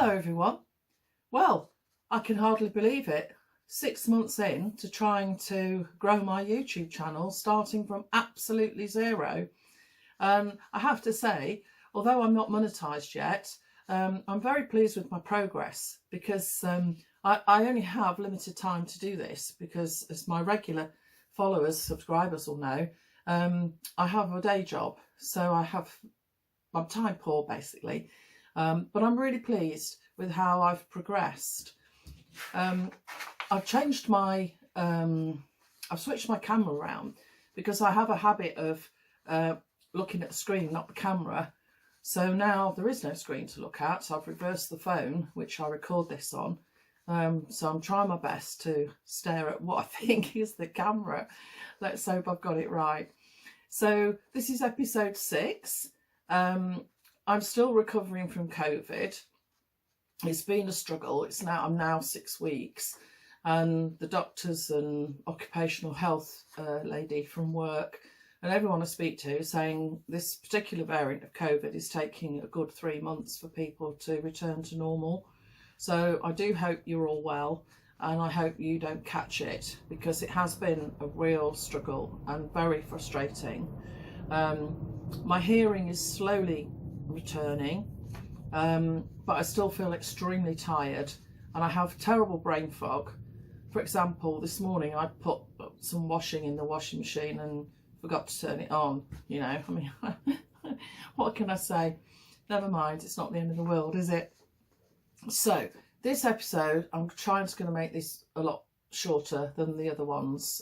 Hello everyone. Well, I can hardly believe it. 6 months in to trying to grow my YouTube channel, starting from absolutely zero. I have to say, although I'm not monetized yet, I'm very pleased with my progress because I only have limited time to do this because, as my regular followers, subscribers will know, I have a day job, so I'm time poor basically. But I'm really pleased with how I've progressed. I've changed my, I've switched my camera around because I have a habit of looking at the screen, not the camera. So now there is no screen to look at. So I've reversed the phone, which I record this on. So I'm trying my best to stare at what I think is the camera. Let's hope I've got it right. So this is episode 6. I'm still recovering from COVID. It's been a struggle. I'm now 6 weeks, and the doctors and occupational health lady from work and everyone I speak to saying this particular variant of COVID is taking a good 3 months for people to return to normal. So I do hope you're all well, and I hope you don't catch it, because it has been a real struggle and very frustrating. My hearing is slowly returning, but I still feel extremely tired, and I have terrible brain fog. For example, this morning I put some washing in the washing machine and forgot to turn it on. You know, I mean, what can I say? Never mind, it's not the end of the world, is it? So this episode, I'm going to make this a lot shorter than the other ones,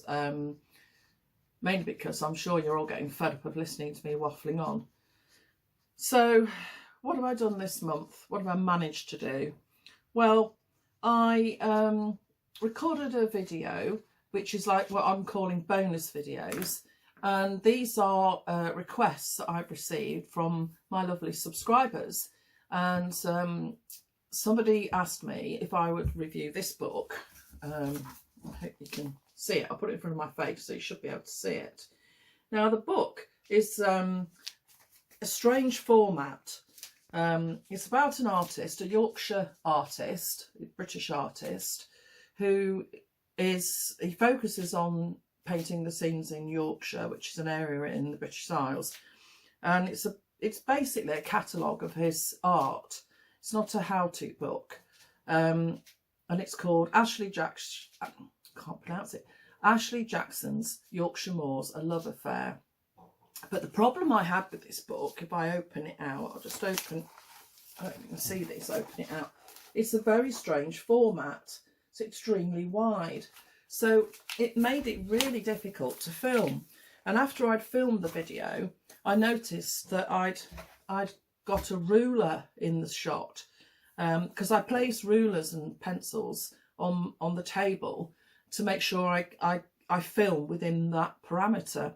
mainly because I'm sure you're all getting fed up of listening to me waffling on. So what have I done this month? What have I managed to do? Well, I recorded a video, which is like what I'm calling bonus videos. And these are requests that I've received from my lovely subscribers. And somebody asked me if I would review this book. I hope you can see it. I'll put it in front of my face so you should be able to see it. Now, the book is a strange format. It's about an artist, a Yorkshire artist, a British artist, who he focuses on painting the scenes in Yorkshire, which is an area in the British Isles, and it's basically a catalogue of his art. It's not a how-to book, and it's called Ashley Jackson's Yorkshire Moors: A Love Affair. But the problem I had with this book, if I open it out, I'll just open, I don't know if you can see this, open it out. It's a very strange format. It's extremely wide. So it made it really difficult to film. And after I'd filmed the video, I noticed that I'd got a ruler in the shot, because I placed rulers and pencils on the table to make sure I film within that parameter.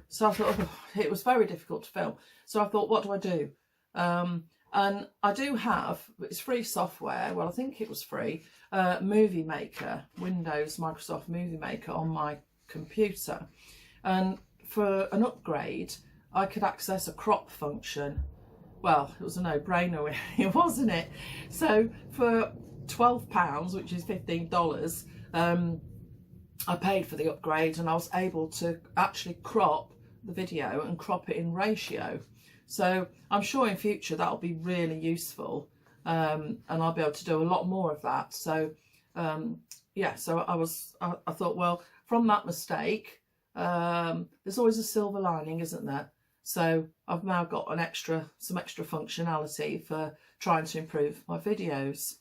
So I thought, it was very difficult to film. So I thought, what do I do? And I do have, it's free software. Well, I think it was free. Movie Maker, Windows, Microsoft Movie Maker on my computer. And for an upgrade, I could access a crop function. Well, it was a no-brainer, wasn't it? So for £12, which is $15, I paid for the upgrade, and I was able to actually crop the video and crop it in ratio. So I'm sure in future that'll be really useful, and I'll be able to do a lot more of that. So yeah, so I thought, well, from that mistake, there's always a silver lining, isn't there? So I've now got some extra functionality for trying to improve my videos.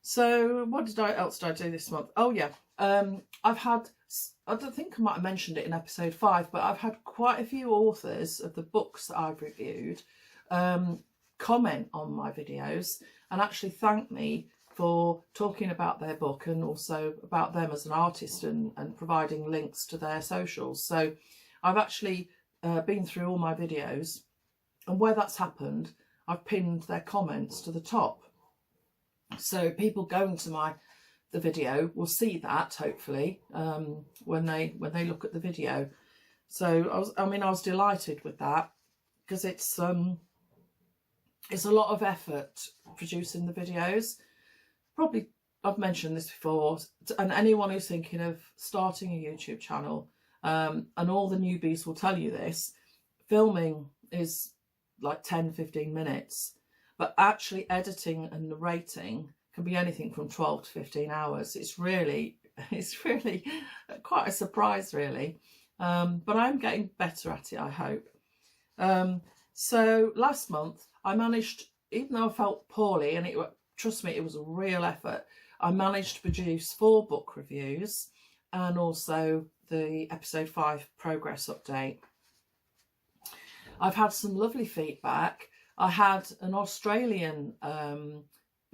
So what else did I do this month? Oh yeah, I've had, I don't think I might have mentioned it in episode 5, but I've had quite a few authors of the books that I've reviewed comment on my videos and actually thank me for talking about their book and also about them as an artist and providing links to their socials. So I've actually been through all my videos, and where that's happened, I've pinned their comments to the top. So people going to the video will see that, hopefully, when they look at the video. So I was delighted with that, because it's It's a lot of effort producing the videos. Probably I've mentioned this before, and anyone who's thinking of starting a YouTube channel, and all the newbies will tell you this, filming is like 10-15 minutes, but actually editing and narrating can be anything from 12 to 15 hours. It's really quite a surprise, really. But I'm getting better at it, I hope. So last month I managed, even though I felt poorly, and trust me, it was a real effort, I managed to produce 4 book reviews and also the episode 5 progress update. I've had some lovely feedback. I had an Australian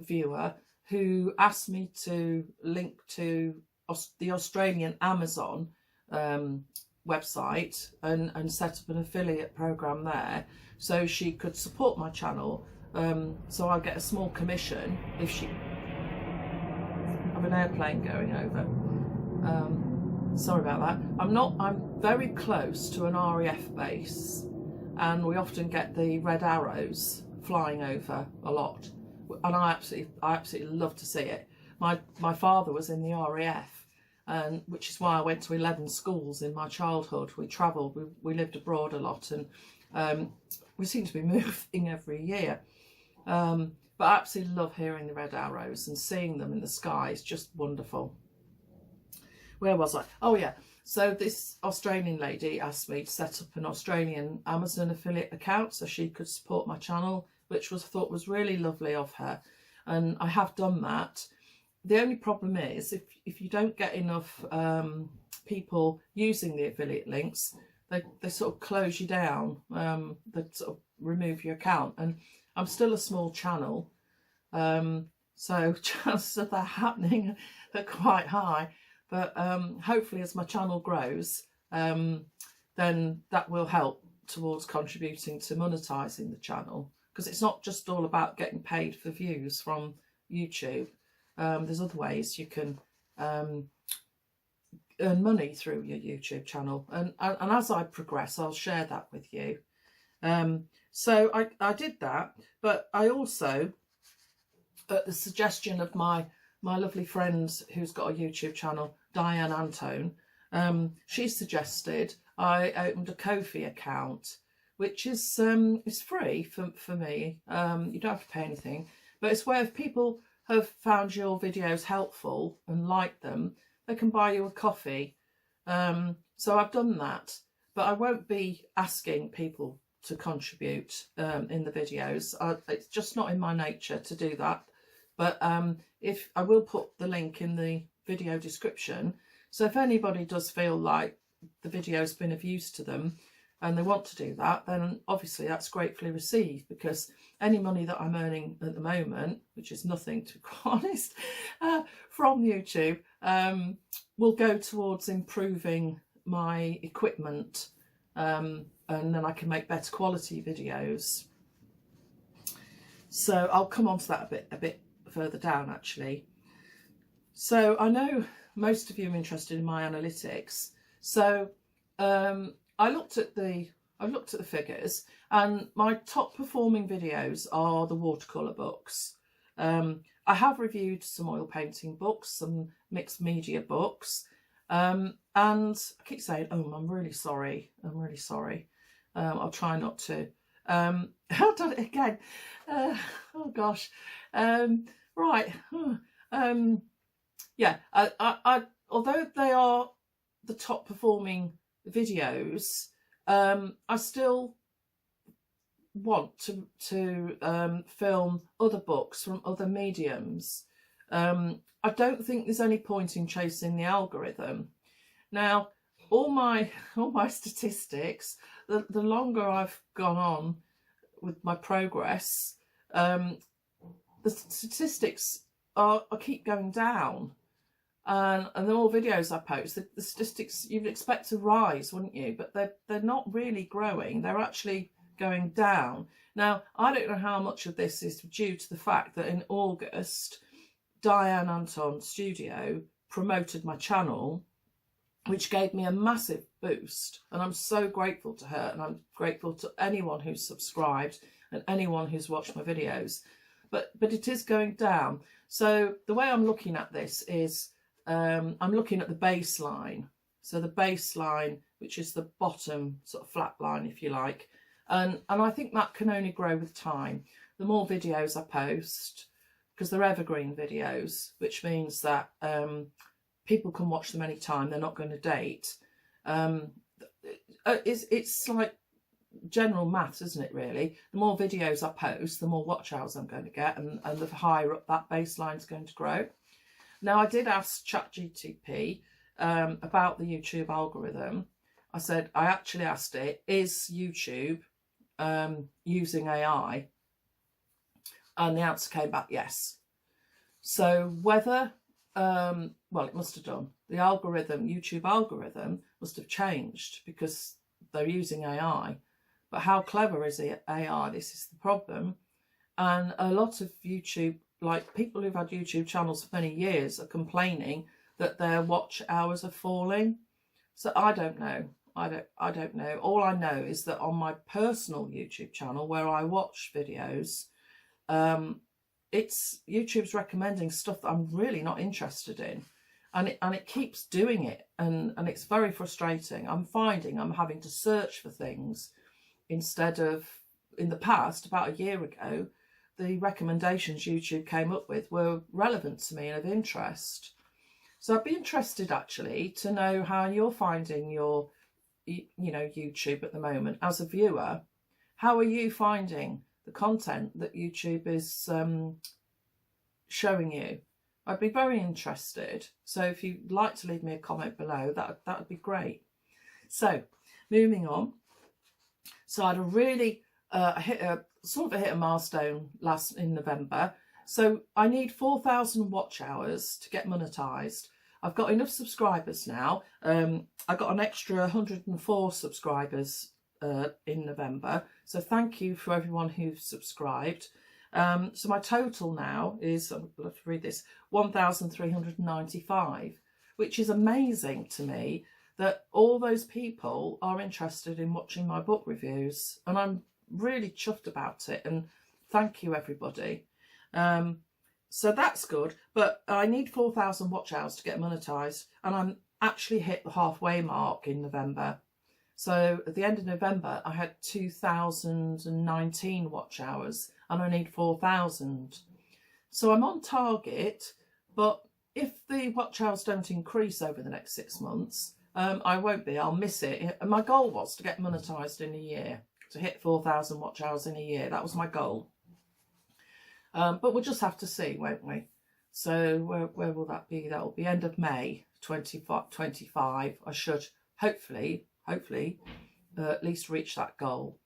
viewer who asked me to link to the Australian Amazon website and set up an affiliate program there so she could support my channel. So I get a small commission if she... I have an airplane going over. Sorry about that. I'm very close to an RAF base, and we often get the red arrows flying over a lot, and I absolutely love to see it. My father was in the RAF, and which is why I went to 11 schools in my childhood. We travelled, we lived abroad a lot, and we seem to be moving every year. But I absolutely love hearing the red arrows and seeing them in the sky. It's just wonderful. Where was I? Oh yeah, so this Australian lady asked me to set up an Australian Amazon affiliate account so she could support my channel, which I thought was really lovely of her, and I have done that. The only problem is if you don't get enough people using the affiliate links, they sort of close you down. They sort of remove your account, and I'm still a small channel, so chances of that happening are quite high. But hopefully as my channel grows, then that will help towards contributing to monetising the channel, because it's not just all about getting paid for views from YouTube. There's other ways you can earn money through your YouTube channel, and as I progress I'll share that with you. So I did that, but I also, at the suggestion of my lovely friend who's got a YouTube channel, Diane Antone, she suggested I opened a Ko-fi account, which is free for me. You don't have to pay anything, but it's where if people have found your videos helpful and like them, they can buy you a coffee. So I've done that, but I won't be asking people to contribute in the videos. It's just not in my nature to do that. But if I will put the link in the video description, so if anybody does feel like the video's been of use to them and they want to do that, then obviously that's gratefully received, because any money that I'm earning at the moment, which is nothing to be quite honest, from YouTube, will go towards improving my equipment, and then I can make better quality videos. So I'll come on to that a bit further down actually. So I know most of you are interested in my analytics, so I looked at the figures, and my top performing videos are the watercolour books. I have reviewed some oil painting books, some mixed media books, and I keep saying, oh, I'm really sorry, I'll try not to. I've done it again. Oh gosh. Right. Yeah. I although they are the top performing videos, I still want to film other books from other mediums. I don't think there's any point in chasing the algorithm. Now, all my statistics, the longer I've gone on with my progress, the statistics keep going down, and the more videos I post, the statistics you'd expect to rise, wouldn't you? But they're not really growing; they're actually going down. Now, I don't know how much of this is due to the fact that in August, Diane Antone Studio promoted my channel, which gave me a massive boost. And I'm so grateful to her, and I'm grateful to anyone who's subscribed and anyone who's watched my videos. But it is going down. So the way I'm looking at this is I'm looking at the baseline. So the baseline, which is the bottom sort of flat line, if you like. And I think that can only grow with time. The more videos I post, because they're evergreen videos, which means that people can watch them anytime. They're not going to date. It's like general maths, isn't it, really? The more videos I post, the more watch hours I'm going to get, and the higher up that baseline is going to grow. Now, I did ask ChatGPT about the YouTube algorithm. I actually asked it, is YouTube using AI? And the answer came back yes. So whether, well, it must have done. The algorithm, YouTube algorithm, must have changed because they're using AI. But how clever is the AI? This is the problem. And a lot of YouTube, like people who've had YouTube channels for many years, are complaining that their watch hours are falling. So I don't know. I don't know. All I know is that on my personal YouTube channel, where I watch videos, YouTube's recommending stuff that I'm really not interested in, and it keeps doing it, and it's very frustrating. I'm finding I'm having to search for things instead of, in the past, about a year ago, the recommendations YouTube came up with were relevant to me and of interest. So I'd be interested actually to know how you're finding your, YouTube at the moment as a viewer. How are you finding the content that YouTube is showing you? I'd be very interested. So if you'd like to leave me a comment below, that would be great. So moving on. So I had a really hit a milestone in November. So I need 4,000 watch hours to get monetized. I've got enough subscribers now. I got an extra 104 subscribers in November. So thank you for everyone who's subscribed. So my total now is, I'll have to read this, 1,395, which is amazing to me that all those people are interested in watching my book reviews. And I'm really chuffed about it. And thank you, everybody. So that's good. But I need 4,000 watch hours to get monetized. And I'm actually hit the halfway mark in November. So at the end of November, I had 2,019 watch hours and I need 4,000. So I'm on target, but if the watch hours don't increase over the next 6 months, I won't be, I'll miss it. And my goal was to get monetized in a year, to hit 4,000 watch hours in a year. That was my goal. But we'll just have to see, won't we? So where will that be? That will be end of May 2025. I should hopefully at least reach that goal.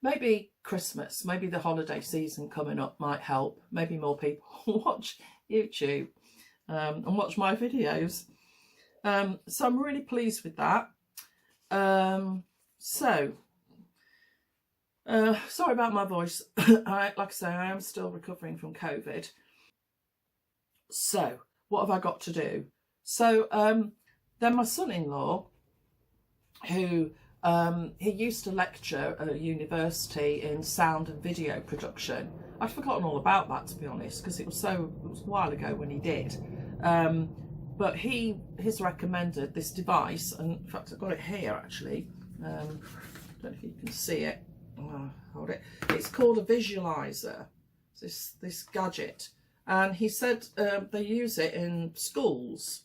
Maybe Christmas, maybe the holiday season coming up might help. Maybe more people watch YouTube and watch my videos. So I'm really pleased with that. Sorry about my voice. Like I say, I am still recovering from COVID. So what have I got to do? So then my son-in-law, who he used to lecture at a university in sound and video production. I'd forgotten all about that, to be honest, because it was a while ago when he did. But he's recommended this device, and in fact I've got it here actually. I don't know if you can see it. Hold it. It's called a visualizer. This gadget, and he said they use it in schools.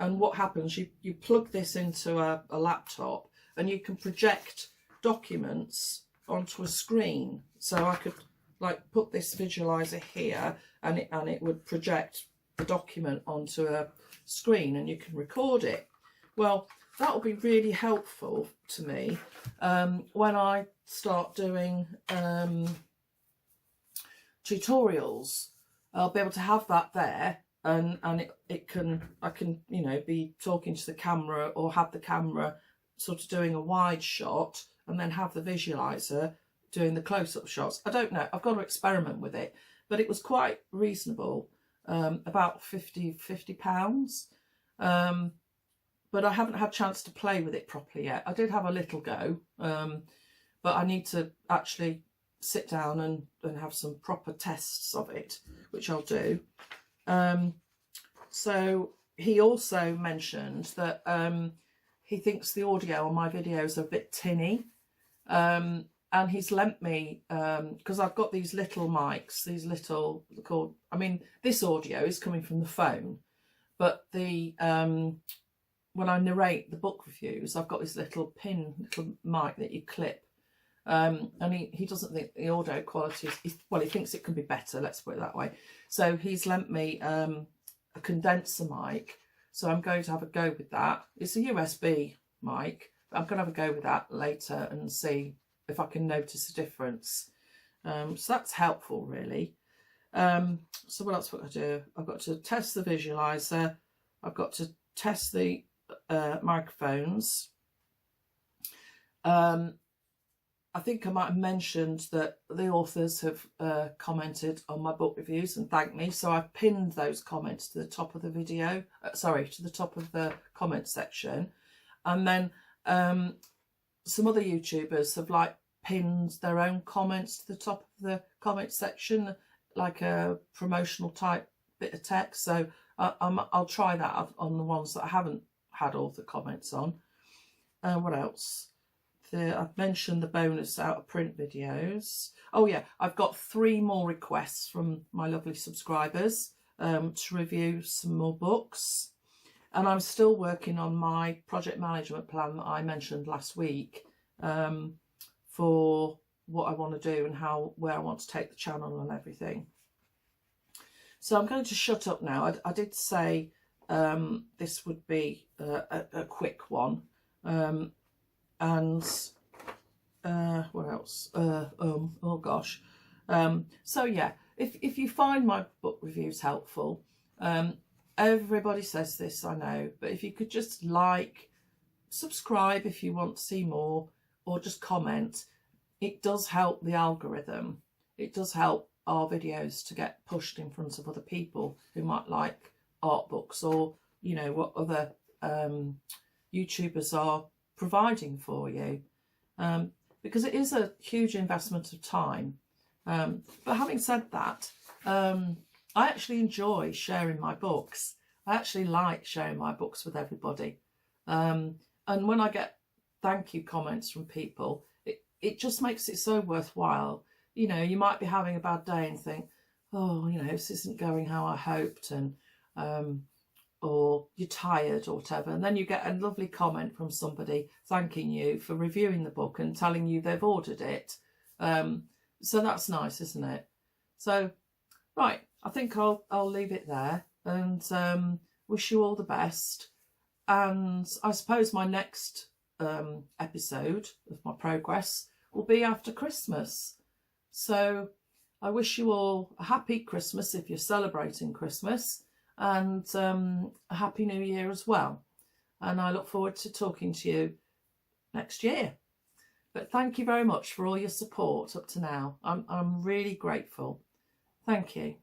And what happens, you plug this into a laptop and you can project documents onto a screen. So I could like put this visualizer here and it would project the document onto a screen and you can record it. Well, that will be really helpful to me when I start doing tutorials. I'll be able to have that there. And I can be talking to the camera or have the camera sort of doing a wide shot and then have the visualizer doing the close-up shots. I don't know, I've got to experiment with it, but it was quite reasonable, about £50. but I haven't had a chance to play with it properly yet. I did have a little go, but I need to actually sit down and have some proper tests of it, which I'll do. So he also mentioned that he thinks the audio on my videos are a bit tinny, and he's lent me, because I've got these little mics, these little, called, I mean, this audio is coming from the phone, but the when I narrate the book reviews, I've got this little mic that you clip. And he doesn't think the audio quality is, well, he thinks it can be better, let's put it that way. So he's lent me a condenser mic, so I'm going to have a go with that. It's a USB mic, but I'm going to have a go with that later and see if I can notice a difference. So that's helpful, really. So what else have I got to do? I've got to test the visualizer, I've got to test the microphones. I think I might have mentioned that the authors have commented on my book reviews and thanked me, so I've pinned those comments to the top of the video, to the top of the comment section. And then some other YouTubers have like pinned their own comments to the top of the comment section, like a promotional type bit of text. So I'll try that on the ones that I haven't had author comments on. What else? I've mentioned the bonus out of print videos. Oh yeah, I've got 3 more requests from my lovely subscribers to review some more books. And I'm still working on my project management plan that I mentioned last week, for what I want to do and where I want to take the channel and everything. So I'm going to shut up now. I did say this would be a quick one. And what else? Oh gosh. So yeah, if you find my book reviews helpful, everybody says this, I know, but if you could just like, subscribe if you want to see more, or just comment, it does help the algorithm. It does help our videos to get pushed in front of other people who might like art books, or you know what other YouTubers are providing for you, because it is a huge investment of time. But having said that, I actually enjoy sharing my books. I actually like sharing my books with everybody, and when I get thank you comments from people, it just makes it so worthwhile. You know, you might be having a bad day and think, oh, you know, this isn't going how I hoped, and or you're tired or whatever, and then you get a lovely comment from somebody thanking you for reviewing the book and telling you they've ordered it. So that's nice, isn't it? So right, I think I'll leave it there, and wish you all the best. And I suppose my next episode of my progress will be after Christmas. So I wish you all a happy Christmas if you're celebrating Christmas, and a happy new year as well. And I look forward to talking to you next year. But thank you very much for all your support up to now. I'm really grateful. Thank you.